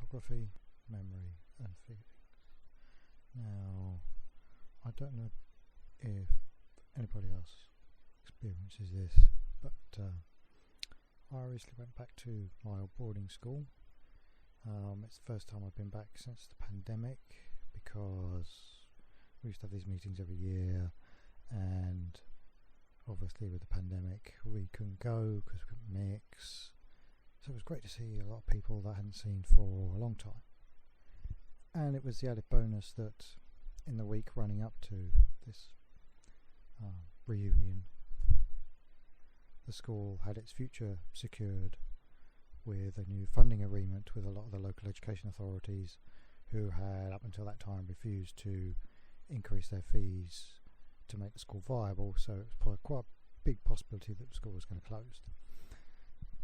photography, memory and feelings. Now, I don't know if anybody else experiences this, but I recently went back to my old boarding school. It's the first time I've been back since the pandemic, because we used to have these meetings every year, and obviously with the pandemic we couldn't go because we couldn't mix. So it was great to see a lot of people that I hadn't seen for a long time. And it was the added bonus that in the week running up to this reunion, the school had its future secured with a new funding agreement with a lot of the local education authorities, who had up until that time refused to increase their fees to make the school viable. So it was quite a big possibility that the school was going to close.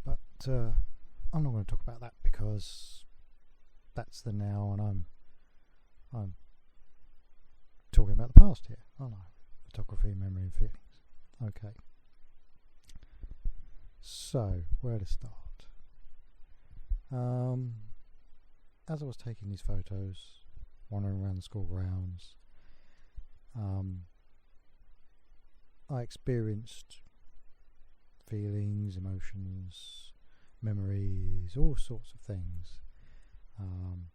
But I'm not going to talk about that, because that's the now, and I'm talking about the past here, aren't I? Photography, memory and feelings. Okay. So, where to start? As I was taking these photos, wandering around the school grounds, I experienced feelings, emotions, memories, all sorts of things,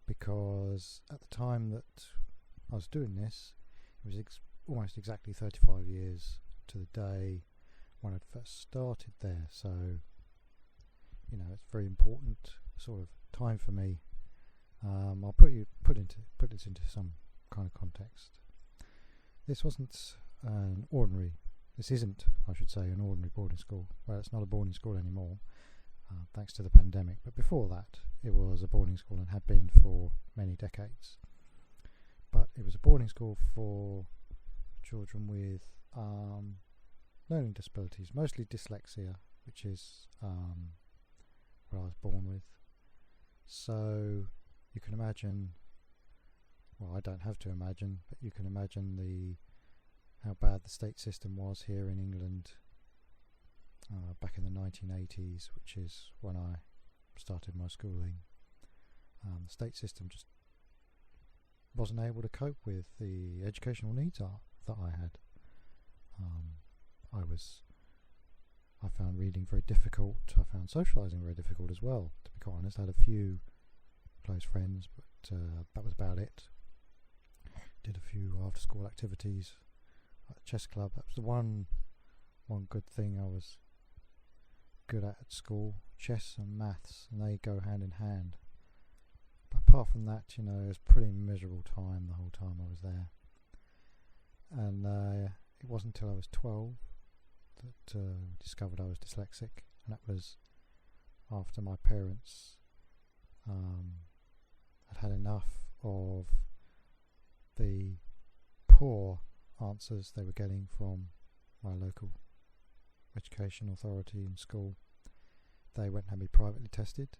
because at the time that I was doing this, it was almost exactly 35 years to the day when I'd first started there. So, you know, it's very important sort of time for me. I'll put this into some kind of context. This isn't an ordinary boarding school. Well, it's not a boarding school anymore, thanks to the pandemic, but before that it was a boarding school and had been for many decades. But it was a boarding school for children with learning disabilities, mostly dyslexia, which is what I was born with. So you can imagine, well, I don't have to imagine, but you can imagine how bad the state system was here in England back in the 1980s, which is when I started my schooling. The state system just wasn't able to cope with the educational needs that I had. I found reading very difficult. I found socialising very difficult as well, to be quite honest. I had a few close friends, but that was about it. Did a few after school activities at the chess club. That was the one good thing I was good at school, chess and maths, and they go hand in hand. But apart from that, you know, it was a pretty miserable time the whole time I was there. And it wasn't until I was 12 that discovered I was dyslexic, and that was after my parents had enough of the poor answers they were getting from my local education authority in school. They went and had me privately tested,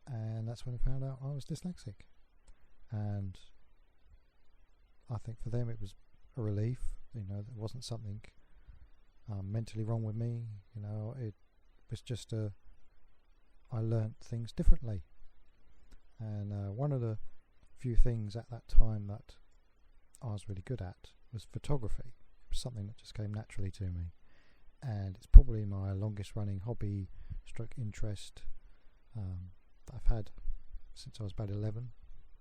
and that's when I found out I was dyslexic. And I think for them it was a relief, you know, there wasn't something mentally wrong with me, you know, it was just I learnt things differently. And one of the few things at that time that I was really good at was photography. It was something that just came naturally to me, and it's probably my longest running hobby stroke interest that I've had since I was about 11,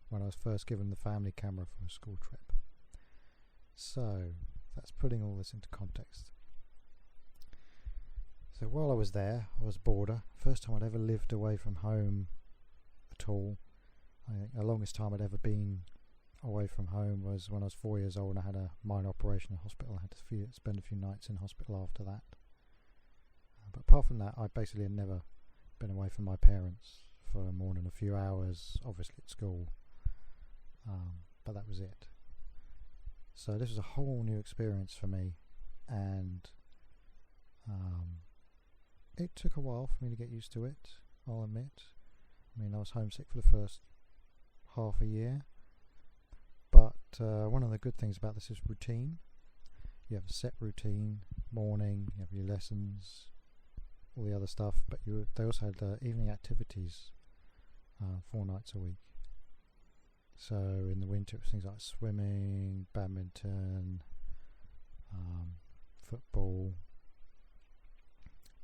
when I was first given the family camera for a school trip. So that's putting all this into context. So while I was there, I was a boarder. First time I'd ever lived away from home at all. I think the longest time I'd ever been away from home was when I was 4 years old and I had a minor operation in hospital. I had to spend a few nights in hospital after that. But apart from that, I basically had never been away from my parents for more than a few hours, obviously at school. But that was it. So this was a whole new experience for me, and it took a while for me to get used to it, I'll admit. I mean, I was homesick for the first half a year, but one of the good things about this is routine. You have a set routine, morning, you have your lessons, all the other stuff, but they also had evening activities 4 nights a week. So in the winter it was things like swimming, badminton, football,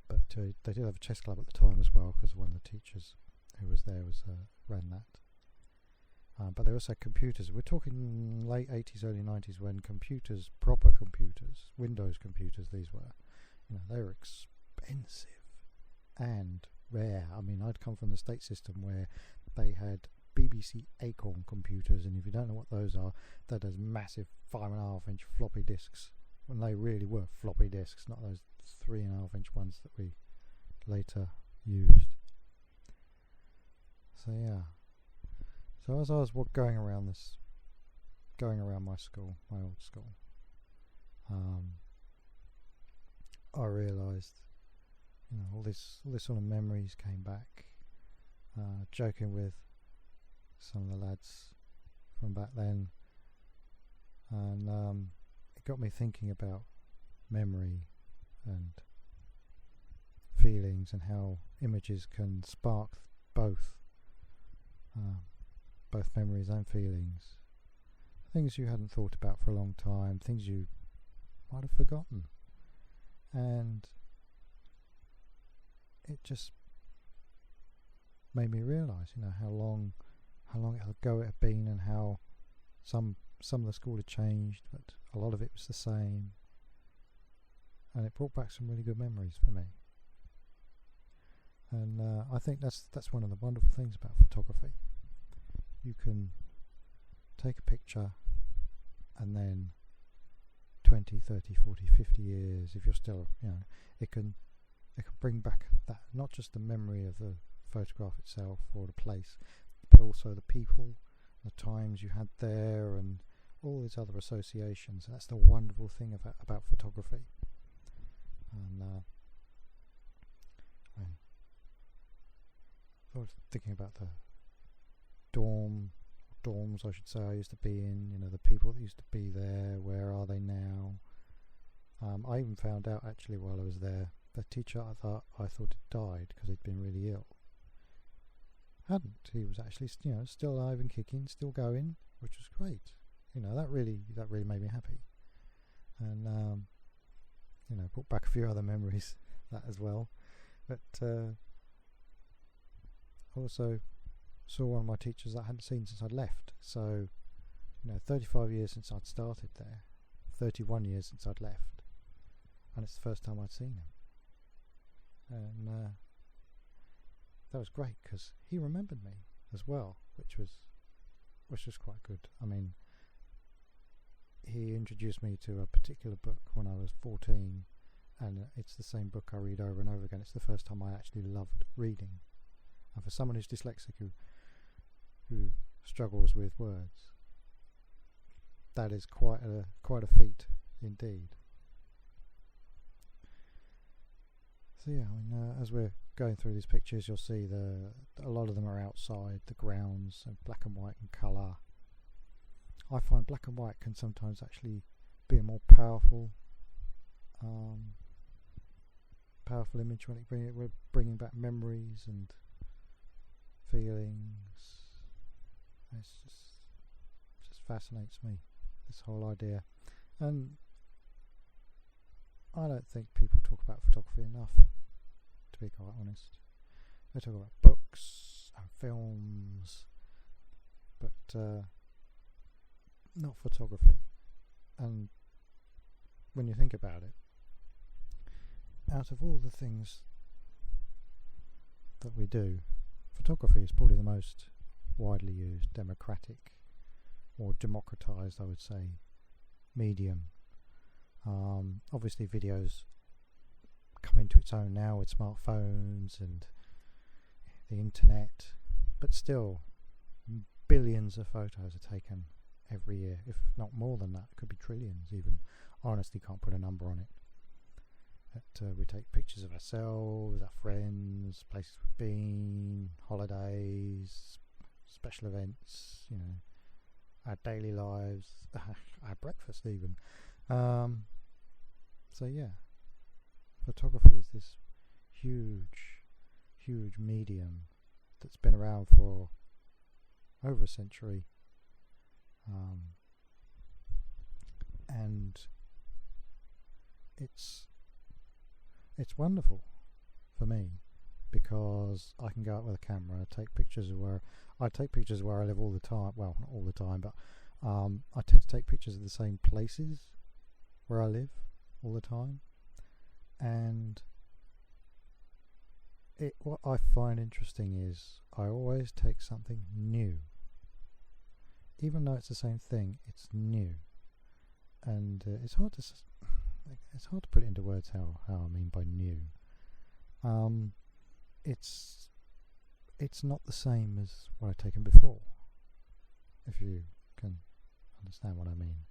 but they did have a chess club at the time as well, because one of the teachers who was there ran that. But they also had computers. We're talking late 80s, early 90s, when computers, proper computers, Windows computers, these were, they were expensive and rare. I mean, I'd come from the state system where they had BBC Acorn computers, and if you don't know what those are, they're those massive 5.5-inch floppy disks, when they really were floppy disks, not those 3.5-inch ones that we later used. So yeah. So as I was going around my school, my old school, I realised, all this sort of memories came back. Joking with some of the lads from back then, and it got me thinking about memory and feelings, and how images can spark both memories and feelings, things you hadn't thought about for a long time, things you might have forgotten, and it just made me realise, how long ago it had been, and how some of the school had changed, but a lot of it was the same, and it brought back some really good memories for me. And I think that's one of the wonderful things about photography. You can take a picture, and then 20, 30, 40, 50 years, if you're still, it can bring back that, not just the memory of the photograph itself or the place, but also the people, the times you had there, and all these other associations. That's the wonderful thing about photography. And I was thinking about the dorms I should say I used to be in, the people that used to be there, where are they now? I even found out actually while I was there, the teacher I thought had died because he'd been really ill. Hadn't. He was actually still alive and kicking, still going, which was great. That really made me happy. And brought back a few other memories, that as well. But also saw one of my teachers that I hadn't seen since I'd left. So 35 years since I'd started there, 31 years since I'd left, and it's the first time I'd seen him. And that was great, because he remembered me as well, which was quite good. I mean, he introduced me to a particular book when I was 14, and it's the same book I read over and over again. It's the first time I actually loved reading. And for someone who's dyslexic, who struggles with words, that is quite a feat indeed. So yeah, I mean, as we're going through these pictures, you'll see a lot of them are outside, the grounds, and black and white and colour. I find black and white can sometimes actually be a more powerful image when we're bringing back memories and feelings. It just fascinates me, this whole idea. And I don't think people talk about photography enough, to be quite honest. They talk about books and films, but not photography. And when you think about it, out of all the things that we do, photography is probably the most widely used, democratic, or democratized, I would say, medium. Obviously videos come into its own now with smartphones and the internet, but still billions of photos are taken every year, if not more than that. It could be trillions even. I honestly can't put a number on it. But we take pictures of ourselves, our friends, places we've been, holidays, special events, our daily lives, our breakfast even. So yeah, photography is this huge medium that's been around for over a century, and it's wonderful for me, because I can go out with a camera, take pictures of where I live all the time. Well, not all the time, but I tend to take pictures of the same places where I live all the time, and what I find interesting is I always take something new, even though it's the same thing. It's new, and it's hard to put it into words how I mean by new. It's not the same as what I've taken before, if you can understand what I mean.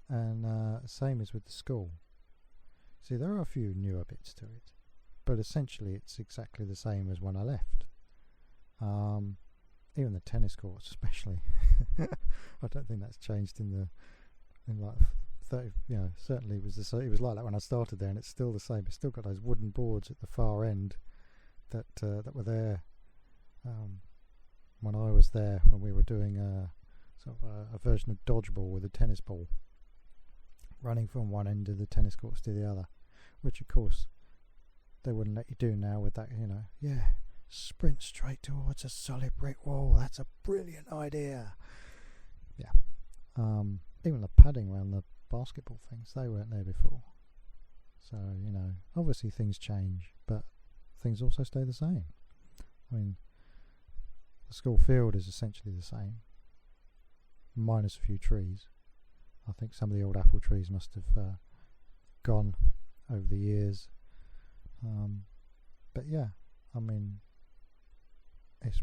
And same as with the school. See, there are a few newer bits to it, but essentially it's exactly the same as when I left. Even the tennis courts, especially. I don't think that's changed in like 30. Certainly it was like that when I started there, and it's still the same. It's still got those wooden boards at the far end that were there when I was there, when we were doing a version of dodgeball with a tennis ball, running from one end of the tennis courts to the other, which of course they wouldn't let you do now with that. Sprint straight towards a solid brick wall. That's a brilliant idea. Yeah. Even the padding around the basketball things, they weren't there before. So, obviously things change, but things also stay the same. I mean, the school field is essentially the same, minus a few trees. I think some of the old apple trees must have gone over the years. But yeah, I mean, it's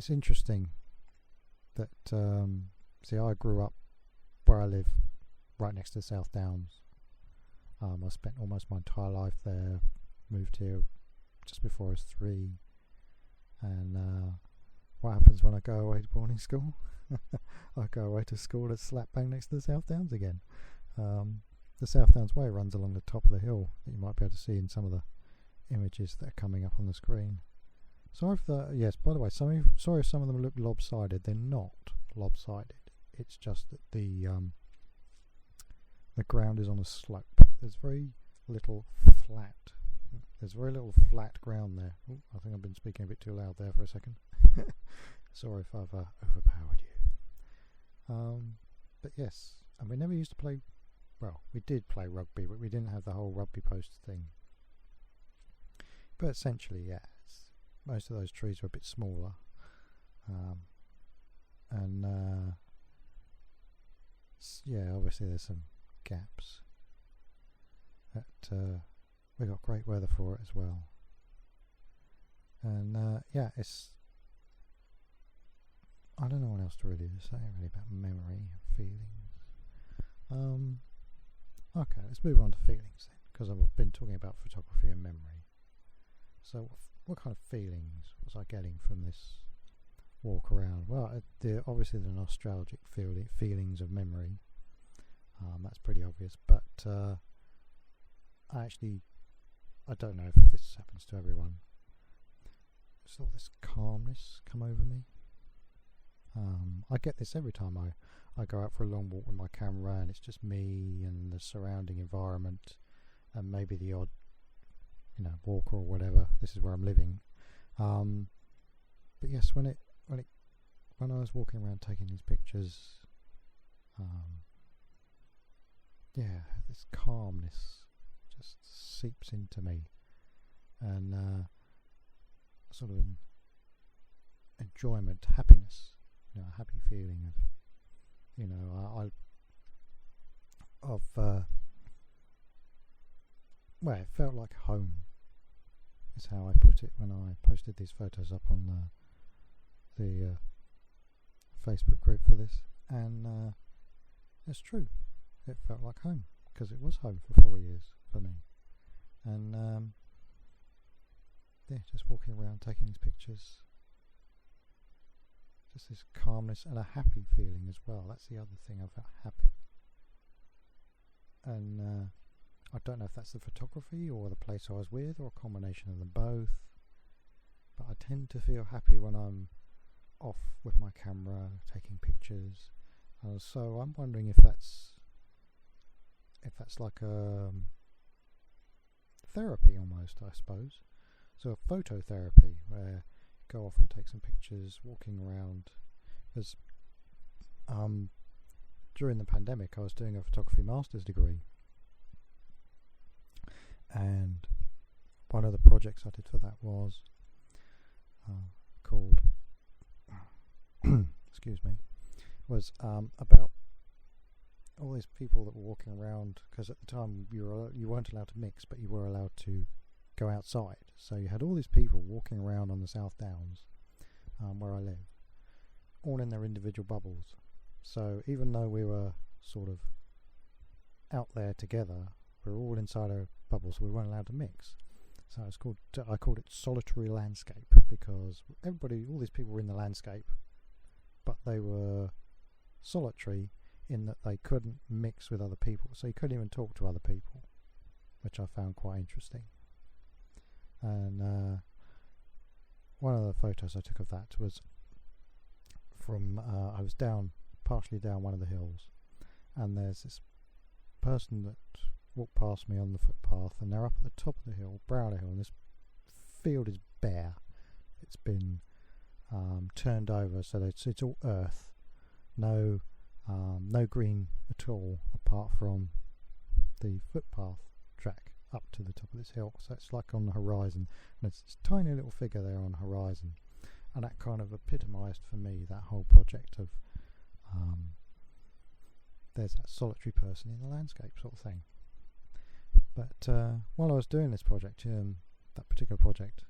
interesting that see, I grew up where I live, right next to the South Downs. I spent almost my entire life there. Moved here just before I was 3. And what happens when I go away to boarding school? I go away to school that's slap bang next to the South Downs again. The South Downs Way runs along the top of the hill that you might be able to see in some of the images that are coming up on the screen. Sorry for yes, by the way, sorry if some of them look lopsided. They're not lopsided. It's just that the ground is on a slope. There's very little flat. There's very little flat ground there. Ooh, I think I've been speaking a bit too loud there for a second. Sorry if I've overpowered you. But yes, and we never used to play. Well, we did play rugby, but we didn't have the whole rugby post thing. But essentially, yeah, most of those trees were a bit smaller, and yeah, obviously there's some gaps. But we got great weather for it as well, and yeah, I don't know what else to really say about memory and feelings. Okay, let's move on to feelings then, because I've been talking about photography and memory. So what kind of feelings was I getting from this walk around? Well, obviously the nostalgic feelings of memory. That's pretty obvious, but I don't know if this happens to everyone. Saw this calmness come over me. I get this every time I go out for a long walk with my camera, and it's just me and the surrounding environment, and maybe the odd, walker or whatever. This is where I'm living. But yes, when I was walking around taking these pictures, yeah, this calmness just seeps into me, and sort of an enjoyment, happiness, a happy feeling of, well, it felt like home, is how I put it when I posted these photos up on the Facebook group for this, and it's true, it felt like home, because it was home for 4 years for me, and yeah, just walking around taking these pictures, just this calmness and a happy feeling as well. That's the other thing, I felt happy, and I don't know if that's the photography or the place I was with, or a combination of them both, but I tend to feel happy when I'm off with my camera taking pictures. So I'm wondering if that's like a therapy almost, I suppose. So a photo therapy where you go off and take some pictures walking around. Because during the pandemic I was doing a photography master's degree, and one of the projects I did for that was called excuse me, was about all these people that were walking around, because at the time you weren't allowed to mix, but you were allowed to go outside. So you had all these people walking around on the South Downs, where I live, all in their individual bubbles. So even though we were sort of out there together, we were all inside our bubbles, so we weren't allowed to mix. So it's called, I called it solitary landscape, because all these people were in the landscape, but they were solitary in that they couldn't mix with other people, so you couldn't even talk to other people, which I found quite interesting. And one of the photos I took of that was from I was partially down one of the hills, and there's this person that walked past me on the footpath, and they're up at the top of the hill, brow the hill, and this field is bare. It's been turned over, so it's all earth, no green at all apart from the footpath track up to the top of this hill. So it's like on the horizon, and it's this tiny little figure there on the horizon, and that kind of epitomised for me that whole project of there's that solitary person in the landscape sort of thing. But while I was doing this project, that particular project,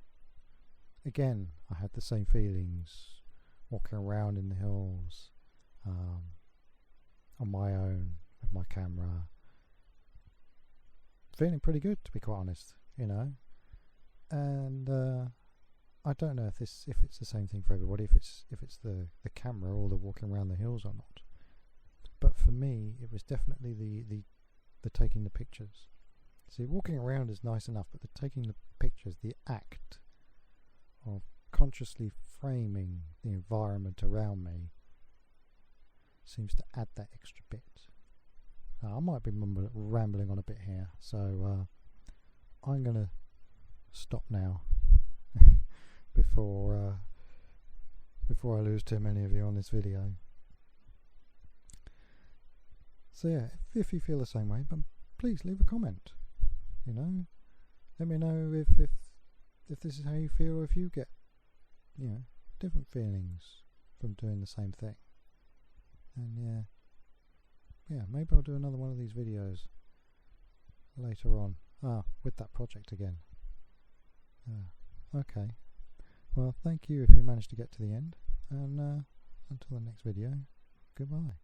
again I had the same feelings, walking around in the hills on my own with my camera, feeling pretty good, to be quite honest, and I don't know if it's the same thing for everybody, if it's the camera or the walking around the hills or not, but for me it was definitely the taking the pictures. See, walking around is nice enough, but the taking the pictures, the act of consciously framing the environment around me, seems to add that extra bit. I might be rambling on a bit here, so I'm going to stop now before I lose too many of you on this video. So yeah, if you feel the same way, but please leave a comment. Let me know if this is how you feel, or if you get different feelings from doing the same thing. And yeah, maybe I'll do another one of these videos later on. With that project again. Okay. Well, thank you if you managed to get to the end, and until the next video, goodbye.